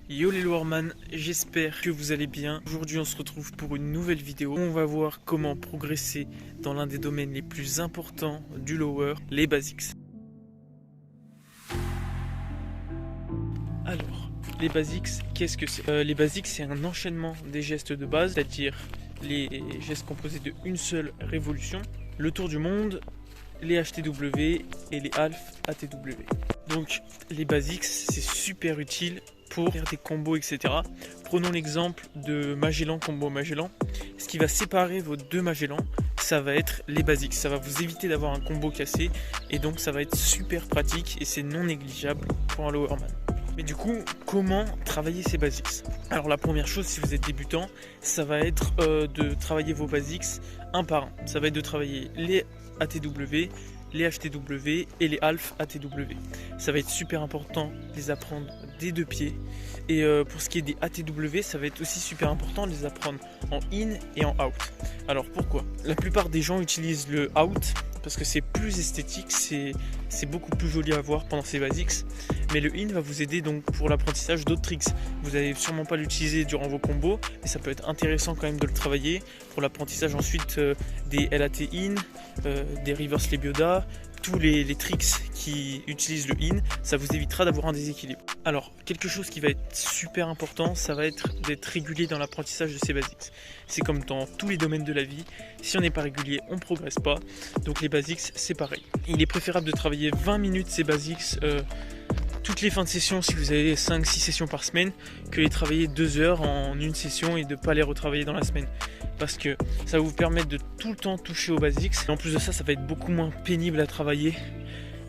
Yo les Lowerman, j'espère que vous allez bien. Aujourd'hui on se retrouve pour une nouvelle vidéo. On va voir comment progresser dans l'un des domaines les plus importants du lower, les basics. Alors, les basics, qu'est-ce que c'est? Les basics, c'est un enchaînement des gestes de base, c'est-à-dire les gestes composés de une seule révolution, le tour du monde, les HTW et les half ATW. Donc les basics, c'est super utile pour faire des combos, etc. Prenons l'exemple de Magellan, combo Magellan. Ce qui va séparer vos deux Magellan, ça va être les basics. Ça va vous éviter d'avoir un combo cassé et donc ça va être super pratique et c'est non négligeable pour un lowerman. Mais du coup, comment travailler ces basics? Alors la première chose, si vous êtes débutant, ça va être de travailler vos basics un par un. Ça va être de travailler les ATW, les HTW et les half ATW. Ça va être super important de les apprendre des deux pieds. Et pour ce qui est des ATW, ça va être aussi super important de les apprendre en in et en out. Alors pourquoi? La plupart des gens utilisent le out parce que c'est plus esthétique, c'est beaucoup plus joli à voir pendant ces basics. Mais le in va vous aider donc pour l'apprentissage d'autres tricks. Vous n'allez sûrement pas l'utiliser durant vos combos, mais ça peut être intéressant quand même de le travailler pour l'apprentissage ensuite des LAT in, des reverse lebioda, tous les tricks qui utilisent le in, ça vous évitera d'avoir un déséquilibre. Alors, quelque chose qui va être super important, ça va être d'être régulier dans l'apprentissage de ces basics. C'est comme dans tous les domaines de la vie, si on n'est pas régulier, on ne progresse pas. Donc les basics, c'est pareil. Il est préférable de travailler 20 minutes ces basics toutes les fins de session si vous avez 5-6 sessions par semaine, que les travailler 2 heures en une session et de ne pas les retravailler dans la semaine. Parce que ça va vous permettre de tout le temps toucher aux basics. Et en plus de ça, ça va être beaucoup moins pénible à travailler.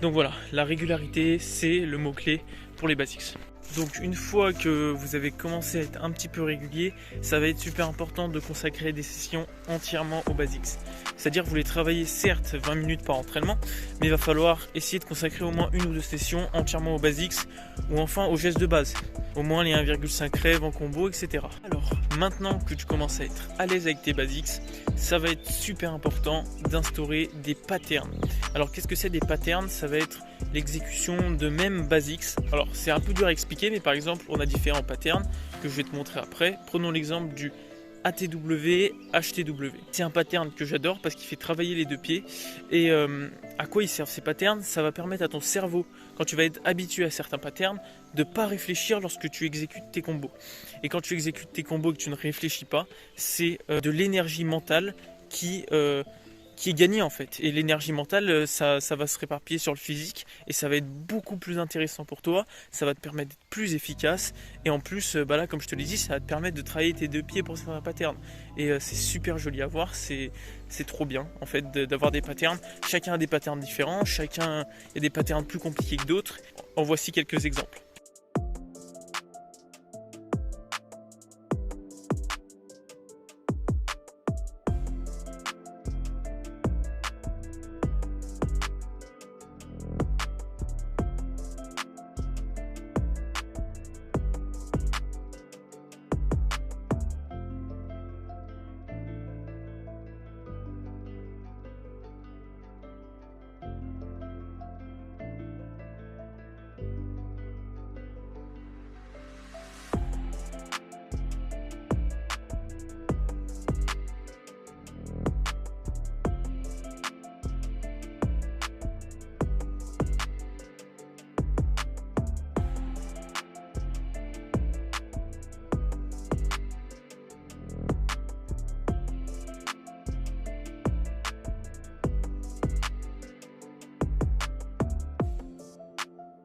Donc voilà, la régularité, c'est le mot-clé pour les basics. Donc une fois que vous avez commencé à être un petit peu régulier, ça va être super important de consacrer des sessions entièrement aux basics. C'est-à-dire que vous les travaillez certes 20 minutes par entraînement, mais il va falloir essayer de consacrer au moins 1 ou 2 sessions entièrement aux basics ou enfin aux gestes de base. Au moins les 1,5 rêves en combo, etc. Alors maintenant que tu commences à être à l'aise avec tes basics, ça va être super important d'instaurer des patterns. Alors qu'est-ce que c'est des patterns? Ça va être l'exécution de mêmes basics. Alors c'est un peu dur à expliquer, mais par exemple on a différents patterns que je vais te montrer après. Prenons l'exemple du ATW, HTW. C'est un pattern que j'adore parce qu'il fait travailler les deux pieds. Et à quoi ils servent ces patterns? Ça va permettre à ton cerveau, quand tu vas être habitué à certains patterns, de ne pas réfléchir lorsque tu exécutes tes combos. Et quand tu exécutes tes combos et que tu ne réfléchis pas, c'est de l'énergie mentale qui est gagnée en fait. Et l'énergie mentale, ça va se réparpiller sur le physique et ça va être beaucoup plus intéressant pour toi. Ça va te permettre d'être plus efficace. Et en plus, là, comme je te l'ai dit, ça va te permettre de travailler tes deux pieds pour certains patterns. Et c'est super joli à voir. C'est trop bien en fait d'avoir des patterns. Chacun a des patterns différents. Il y a des patterns plus compliqués que d'autres. En voici quelques exemples.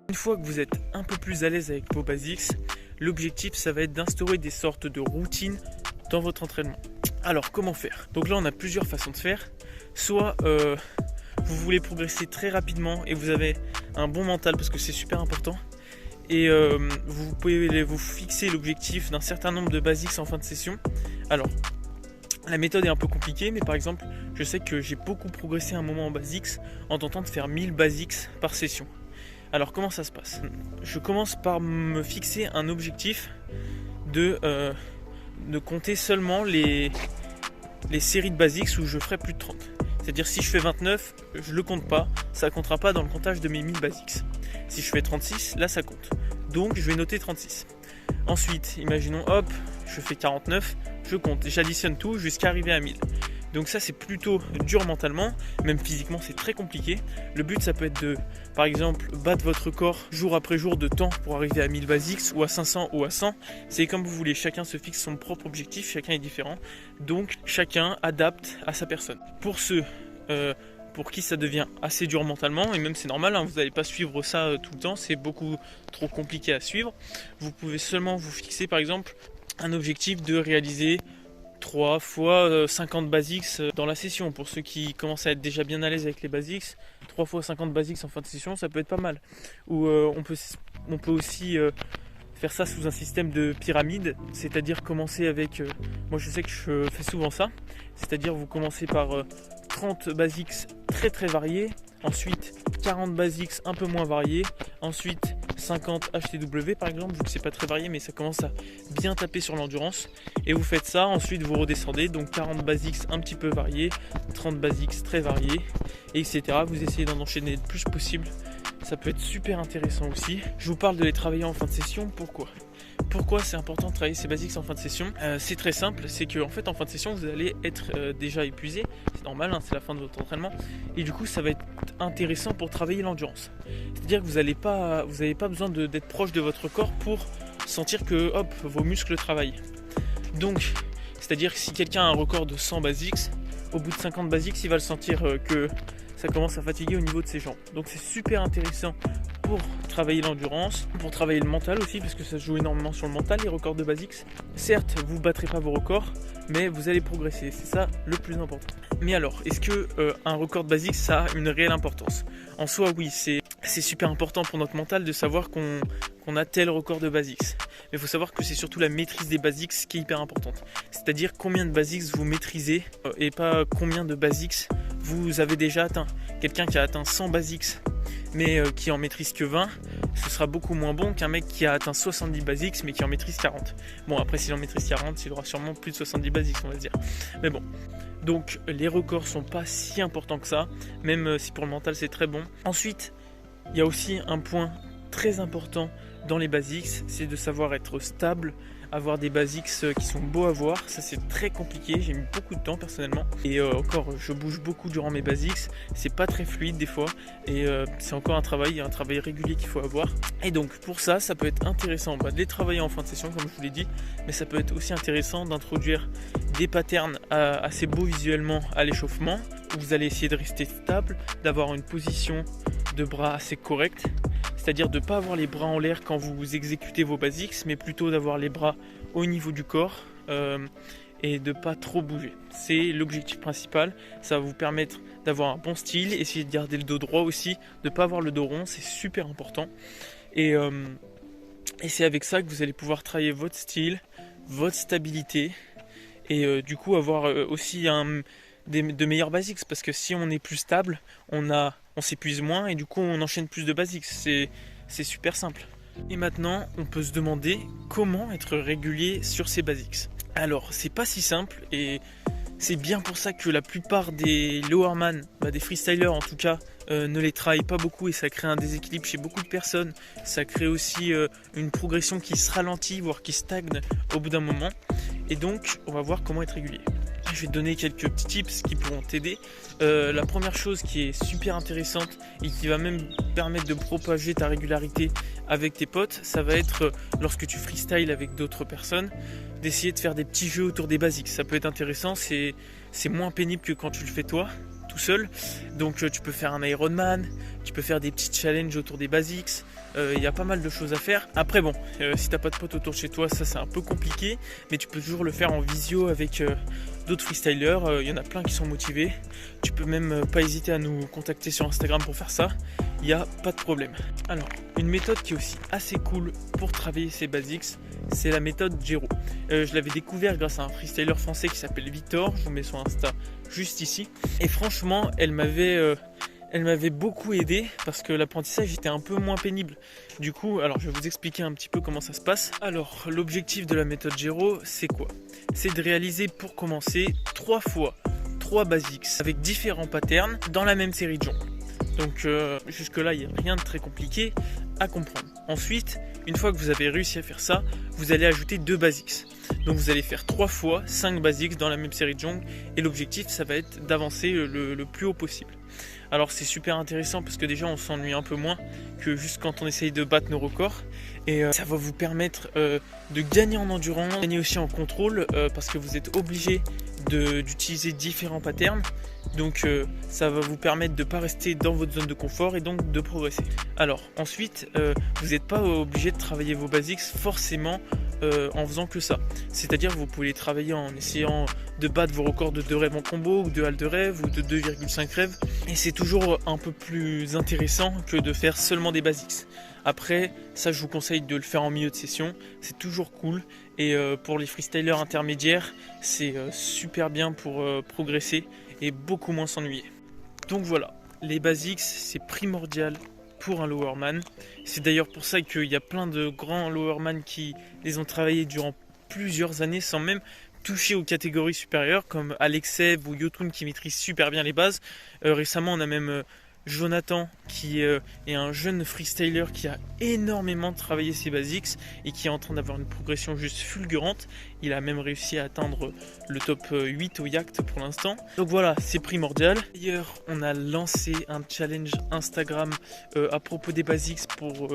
Une fois que vous êtes un peu plus à l'aise avec vos basics, l'objectif ça va être d'instaurer des sortes de routines dans votre entraînement. Alors comment faire? Donc là on a plusieurs façons de faire. Soit vous voulez progresser très rapidement et vous avez un bon mental parce que c'est super important. Et vous pouvez vous fixer l'objectif d'un certain nombre de basics en fin de session. Alors la méthode est un peu compliquée, mais par exemple je sais que j'ai beaucoup progressé à un moment en basics en tentant de faire 1000 basics par session. Alors comment ça se passe? Je commence par me fixer un objectif de compter seulement les séries de basics où je ferai plus de 30. C'est-à-dire si je fais 29, je le compte pas, ça ne comptera pas dans le comptage de mes 1000 basics. Si je fais 36, là ça compte. Donc je vais noter 36. Ensuite, imaginons, hop, je fais 49, je compte, j'additionne tout jusqu'à arriver à 1000. Donc ça c'est plutôt dur mentalement, même physiquement c'est très compliqué. Le but ça peut être de, par exemple, battre votre record jour après jour de temps pour arriver à 1000 basics ou à 500 ou à 100. C'est comme vous voulez, chacun se fixe son propre objectif, chacun est différent. Donc chacun adapte à sa personne. Pour ceux pour qui ça devient assez dur mentalement, et même c'est normal, hein, vous n'allez pas suivre ça tout le temps, c'est beaucoup trop compliqué à suivre. Vous pouvez seulement vous fixer par exemple un objectif de réaliser 3 fois 50 basics dans la session. Pour ceux qui commencent à être déjà bien à l'aise avec les basics, 3 fois 50 basics en fin de session, ça peut être pas mal. Ou on peut aussi faire ça sous un système de pyramide, c'est-à-dire commencer avec, moi je sais que je fais souvent ça, c'est-à-dire vous commencez par 30 basics très très variés, ensuite 40 basics un peu moins variés, ensuite 50 HTW par exemple, vu que c'est pas très varié mais ça commence à bien taper sur l'endurance, et vous faites ça, ensuite vous redescendez, donc 40 basics un petit peu variés, 30 basics très variés, etc. Vous essayez d'en enchaîner le plus possible, ça peut être super intéressant aussi. Je vous parle de les travailler en fin de session, pourquoi c'est important de travailler ces basics en fin de session? C'est très simple, c'est que en fait en fin de session vous allez être déjà épuisé, c'est normal, hein, c'est la fin de votre entraînement, et du coup ça va être intéressant pour travailler l'endurance. C'est-à-dire que vous n'avez pas besoin d'être proche de votre corps pour sentir que hop, vos muscles travaillent. Donc, c'est-à-dire que si quelqu'un a un record de 100 basics, au bout de 50 basics, il va le sentir que ça commence à fatiguer au niveau de ses jambes. Donc c'est super intéressant pour travailler l'endurance, pour travailler le mental aussi, parce que ça joue énormément sur le mental, les records de basics. Certes, vous ne battrez pas vos records, mais vous allez progresser, c'est ça le plus important. Mais alors, est-ce que un record de basics, ça a une réelle importance? En soi, oui, c'est super important pour notre mental de savoir qu'on a tel record de basics. Mais il faut savoir que c'est surtout la maîtrise des basics qui est hyper importante. C'est-à-dire combien de basics vous maîtrisez et pas combien de basics vous avez déjà atteint. Quelqu'un qui a atteint 100 basics mais qui en maîtrise que 20, ce sera beaucoup moins bon qu'un mec qui a atteint 70 basics mais qui en maîtrise 40. Bon, après s'il en maîtrise 40, il aura sûrement plus de 70 basics, on va dire. Mais bon, donc les records sont pas si importants que ça, même si pour le mental c'est très bon. Ensuite, il y a aussi un point très important dans les basics, c'est de savoir être stable, avoir des basics qui sont beaux à voir. Ça c'est très compliqué, j'ai mis beaucoup de temps personnellement, et encore je bouge beaucoup durant mes basics, c'est pas très fluide des fois, et c'est encore un travail régulier qu'il faut avoir. Et donc pour ça peut être intéressant de les travailler en fin de session comme je vous l'ai dit, mais ça peut être aussi intéressant d'introduire des patterns assez beaux visuellement à l'échauffement, où vous allez essayer de rester stable, d'avoir une position de bras assez correcte, c'est-à-dire de ne pas avoir les bras en l'air quand vous exécutez vos basics, mais plutôt d'avoir les bras au niveau du corps et de ne pas trop bouger. C'est l'objectif principal, ça va vous permettre d'avoir un bon style, essayer de garder le dos droit aussi, de ne pas avoir le dos rond, c'est super important. Et c'est avec ça que vous allez pouvoir travailler votre style, votre stabilité, et du coup avoir aussi de meilleurs basics, parce que si on est plus stable, on s'épuise moins et du coup on enchaîne plus de basics, c'est super simple. Et maintenant on peut se demander comment être régulier sur ces basics. Alors c'est pas si simple, et c'est bien pour ça que la plupart des lowerman, des freestylers en tout cas, ne les travaillent pas beaucoup, et ça crée un déséquilibre chez beaucoup de personnes. Ça crée aussi une progression qui se ralentit, voire qui stagne au bout d'un moment. Et donc on va voir comment être régulier. Je vais te donner quelques petits tips qui pourront t'aider. La première chose qui est super intéressante et qui va même permettre de propager ta régularité avec tes potes, ça va être lorsque tu freestyles avec d'autres personnes, d'essayer de faire des petits jeux autour des basiques. Ça peut être intéressant, c'est moins pénible que quand tu le fais toi, tout seul. Donc tu peux faire un Ironman, tu peux faire des petits challenges autour des basics. Il y a pas mal de choses à faire. Après bon, si t'as pas de potes autour de chez toi, ça c'est un peu compliqué, mais tu peux toujours le faire en visio avec d'autres freestylers. Il y en a plein qui sont motivés. Tu peux même pas hésiter à nous contacter sur Instagram pour faire ça. Il n'y a pas de problème. Alors, une méthode qui est aussi assez cool pour travailler ces basics, c'est la méthode Jero. Je l'avais découvert grâce à un freestyler français qui s'appelle Victor. Je vous mets son Insta juste ici. Et franchement, elle m'avait beaucoup aidé parce que l'apprentissage était un peu moins pénible. Du coup, alors je vais vous expliquer un petit peu comment ça se passe. Alors, l'objectif de la méthode Jero, c'est quoi? C'est de réaliser pour commencer 3 fois 3 basics avec différents patterns dans la même série de jambes. Donc jusque là il n'y a rien de très compliqué à comprendre. Ensuite, Une fois que vous avez réussi à faire ça, vous allez ajouter 2 basics. Donc vous allez faire 3 fois 5 basics dans la même série de jongles et l'objectif ça va être d'avancer le plus haut possible. Alors c'est super intéressant parce que déjà on s'ennuie un peu moins que juste quand on essaye de battre nos records et ça va vous permettre de gagner en endurance, gagner aussi en contrôle parce que vous êtes obligé d'utiliser différents patterns. Donc ça va vous permettre de ne pas rester dans votre zone de confort et donc de progresser. Alors ensuite, vous n'êtes pas obligé de travailler vos basics forcément en faisant que ça. C'est-à-dire vous pouvez les travailler en essayant de battre vos records de 2 rêves en combo ou de halles de rêve ou de 2,5 rêves. Et c'est toujours un peu plus intéressant que de faire seulement des basics. Après, ça je vous conseille de le faire en milieu de session, c'est toujours cool. Et pour les freestylers intermédiaires, c'est super bien pour progresser et beaucoup moins s'ennuyer. Donc voilà, les basics c'est primordial pour un lowerman. C'est d'ailleurs pour ça qu'il y a plein de grands lowerman qui les ont travaillés durant plusieurs années sans même toucher aux catégories supérieures comme Alexev ou Yotun qui maîtrisent super bien les bases. Récemment on a même Jonathan qui est un jeune freestyler qui a énormément travaillé ses basics et qui est en train d'avoir une progression juste fulgurante. Il a même réussi à atteindre le top 8 au Yacht pour l'instant. Donc voilà, c'est primordial. D'ailleurs, on a lancé un challenge Instagram à propos des basics pour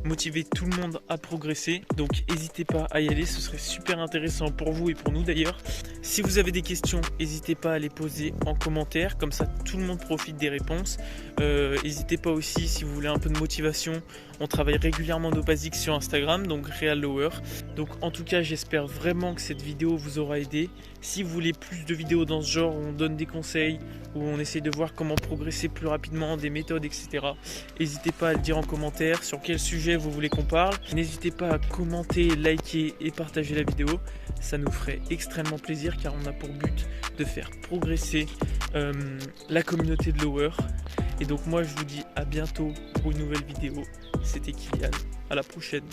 motiver tout le monde à progresser. Donc n'hésitez pas à y aller, ce serait super intéressant pour vous et pour nous d'ailleurs. Si vous avez des questions, n'hésitez pas à les poser en commentaire, comme ça tout le monde profite des réponses. N'hésitez pas aussi si vous voulez un peu de motivation, on travaille régulièrement nos basics sur Instagram, donc Real Lower. Donc en tout cas j'espère vraiment que cette vidéo vous aura aidé. Si vous voulez plus de vidéos dans ce genre où on donne des conseils, où on essaye de voir comment progresser plus rapidement, des méthodes, etc. N'hésitez pas à le dire en commentaire sur quel sujet vous voulez qu'on parle. N'hésitez pas à commenter, liker et partager la vidéo. Ça nous ferait extrêmement plaisir car on a pour but de faire progresser la communauté de Lower. Et donc moi je vous dis à bientôt pour une nouvelle vidéo. C'était Kylian, à la prochaine.